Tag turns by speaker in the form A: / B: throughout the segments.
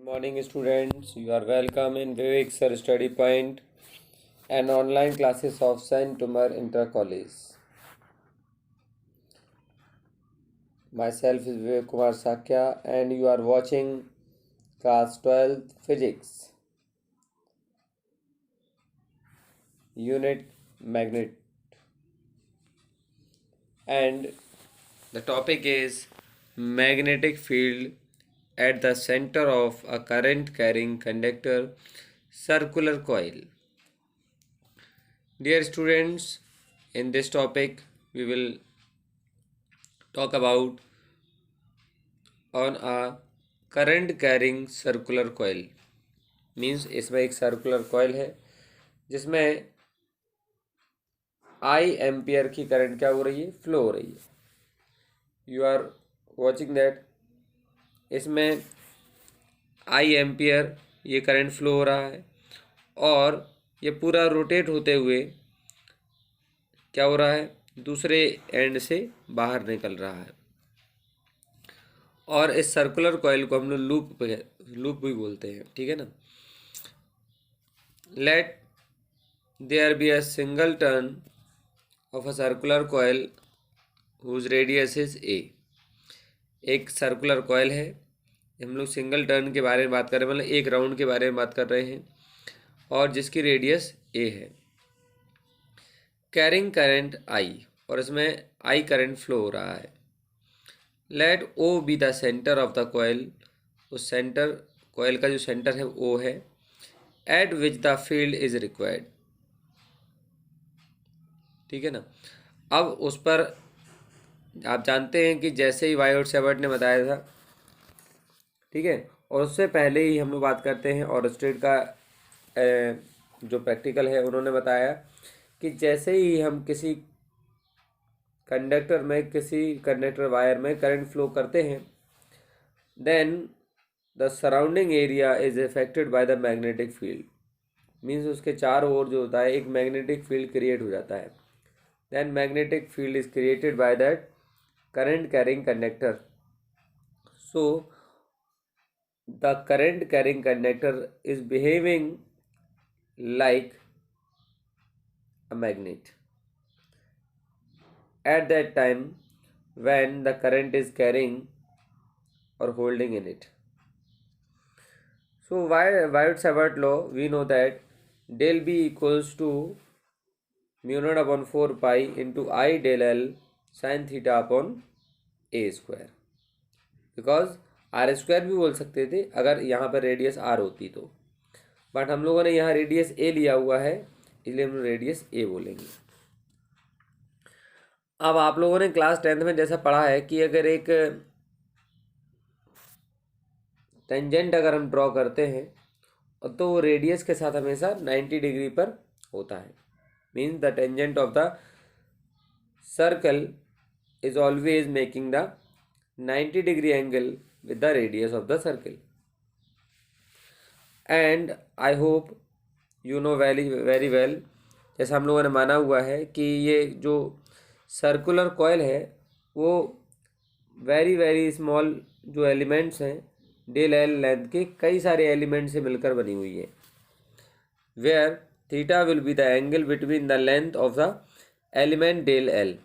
A: Morning students, you are welcome in Vivek Sir Study Point and online classes of Saint Tumar Inter College. Myself is Vivek Kumar Sakya and you are watching class 12 Physics Unit Magnet, and the topic is magnetic field at the center of a current carrying conductor circular coil. Dear students, in this topic we will talk about on a current carrying circular coil. Means इसमें एक circular coil है जिसमें आई ampere की current क्या हो रही है, flow हो रही है. You are watching that. इसमें आई एम्पियर ये करंट फ्लो हो रहा है और ये पूरा रोटेट होते हुए क्या हो रहा है, दूसरे एंड से बाहर निकल रहा है. और इस सर्कुलर कॉइल को हम लोग लूप भी बोलते हैं, ठीक है ना. Let there be a single turn of a circular coil whose radius is a. एक सर्कुलर कॉइल है, हम लोग सिंगल टर्न के बारे में बात कर रहे हैं, मतलब एक राउंड के बारे में बात कर रहे हैं और जिसकी रेडियस ए है. कैरिंग करंट आई, और इसमें आई करंट फ्लो हो रहा है. Let O be the centre of the coil. उस सेंटर कॉइल का जो सेंटर है ओ है. At which the field is required. ठीक है ना. अब उस पर आप जानते हैं कि जैसे ही वायट-सेवर्ट ने बताया था, ठीक है, और उससे पहले ही हम लोग बात करते हैं और स्टेट का जो प्रैक्टिकल है उन्होंने बताया कि जैसे ही हम किसी कंडक्टर वायर में करंट फ्लो करते हैं, then the surrounding area is affected by the magnetic field. Means उसके चारों ओर जो होता है एक मैग्नेटिक फील्ड क्रिएट हो जाता है. Then magnetic field is created by that current carrying conductor. So the current carrying conductor is behaving like a magnet at that time when the current is carrying or holding in it. So Wyatt-Savarт law, we know that del B equals to mu naught upon 4 pi into I del L sin theta upon a square. Because R square भी बोल सकते थे अगर यहाँ पर radius are होती तो, but हम लोगों ने यहाँ रेडियस ए लिया हुआ है इसलिए हम रेडियस ए बोलेंगे. अब आप लोगों ने क्लास 10th में जैसा पढ़ा है कि अगर एक टेंजेंट अगर हम ड्रॉ करते हैं तो वो रेडियस के साथ हमेशा 90 डिग्री पर होता है. Means the tangent of the circle is always making the 90 degree angle with the radius of the circle. And I hope you know very well, जैसा हम लोगों ने माना हुआ है कि ये जो सर्कुलर कॉइल है वो वेरी स्मॉल जो एलिमेंट्स हैं डेल एल लेंथ के कई सारे एलिमेंट से मिलकर बनी हुई है. Where theta will be the angle between the length of the element del L.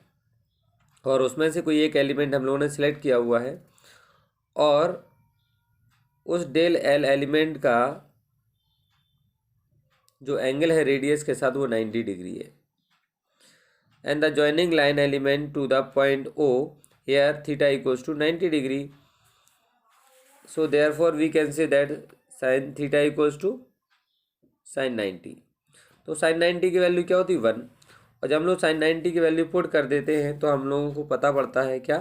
A: और उसमें से कोई एक एलिमेंट हम लोगों ने सिलेक्ट किया हुआ है और उस डेल एल एलिमेंट का जो एंगल है रेडियस के साथ वो 90 डिग्री है. And the joining line element to the point O here theta equals to 90 degree. So therefore we can say that sine theta equals to sine 90. तो sign 90 की value क्या होती है, 1. और जब हम लोग साइन 90 की वैल्यू पुट कर देते हैं तो हम लोगों को पता पड़ता है क्या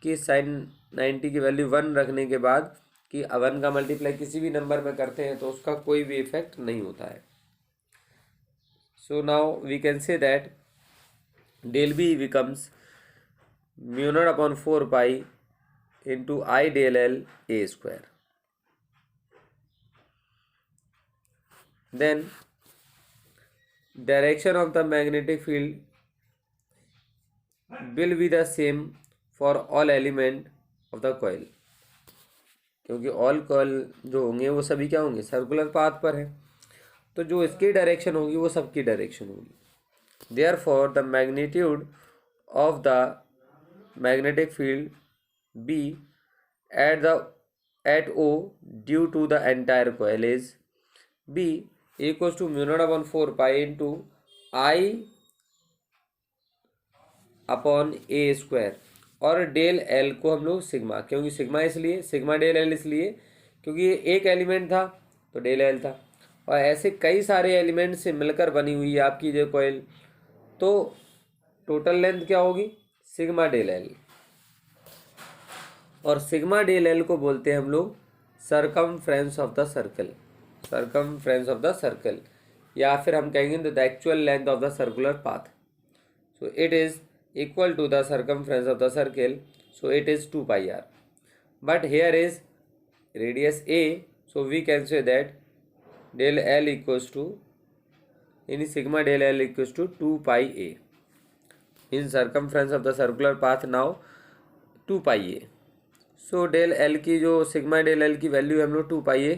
A: कि साइन 90 की वैल्यू 1 रखने के बाद कि 1 का मल्टीप्लाई किसी भी नंबर में करते हैं तो उसका कोई भी इफेक्ट नहीं होता है. So now we can say that del B becomes mu naught upon 4 pi into I del L a square. Then direction of the magnetic field will be the same for all element of the coil. क्योंकि all coil जो होंगे वो सभी क्या होंगे, circular path पर है, तो जो इसकी डायरेक्शन होगी वो सबकी डायरेक्शन होगी। Therefore the magnitude of the magnetic field B at O due to the entire coil is B equals to mu naught upon 4 pi into I upon A square, और डेल एल को हम लोग sigma, क्योंकि sigma इसलिए, sigma del L इसलिए क्योंकि ये एक एलिमेंट था तो डेल एल था, और ऐसे कई सारे एलिमेंट से मिलकर बनी हुई है आपकी जो कॉइल, तो टोटल लेंथ क्या होगी, सिग्मा डेल एल। और सिग्मा डेल एल को बोलते हैं हम लोग circumference of the circle, circumference of the circle, या फिर हम कहेंगे the actual length of the circular path. So it is equal to the circumference of the circle, so it is 2 pi r, but here is radius a, so we can say that del L equals to, in sigma del L equals to 2 pi a, in circumference of the circular path now 2 pi a, so del L की जो sigma del L की value हम लोग 2 pi a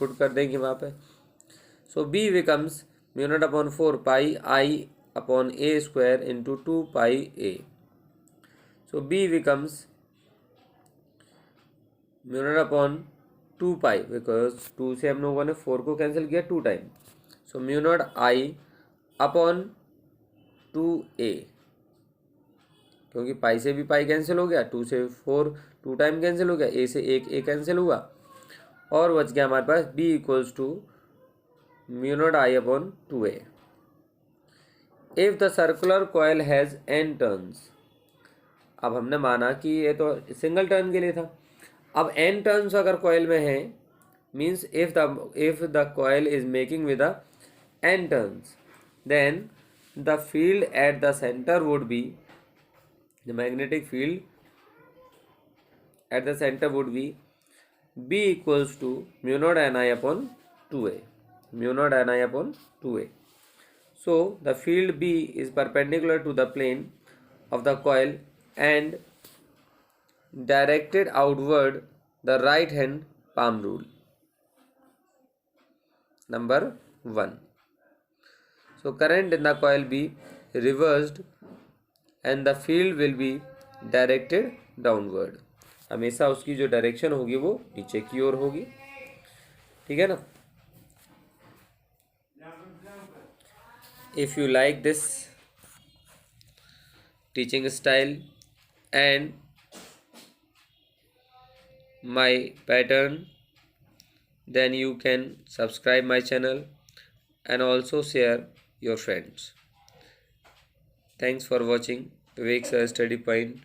A: put कर देंगे वहाँ पे, so B becomes mu naught upon 4 pi I upon a square into 2 pi a. So B becomes mu naught upon 2 pi, because 2 से हम लोगों ने 4 को कैंसिल किया 2 time, so mu naught I upon 2a, क्योंकि पाई से भी पाई कैंसिल हो गया, 2 से 4 2 टाइम कैंसिल हो गया, a से एक a कैंसिल हुआ, और बच गया हमारे पास B equals to mu naught I upon 2a. If the circular coil has n turns, अब हमने माना कि ये तो सिंगल टर्न के लिए था, अब n टर्न्स अगर कॉइल में है, means if the coil is making with n turns, then the field at the centre would be, the magnetic field at the centre would be B equals to mu naught Ni upon 2a, mu naught Ni upon 2a. So the field B is perpendicular to the plane of the coil and directed outward, the right hand palm rule. Number 1. So current in the coil B reversed and the field will be directed downward. हमेशा उसकी जो direction होगी वो नीचे की ओर होगी, ठीक है ना। If you like this teaching style and my pattern, then you can subscribe my channel and also share your friends. Thanks for watching Vivek Sir Study Point.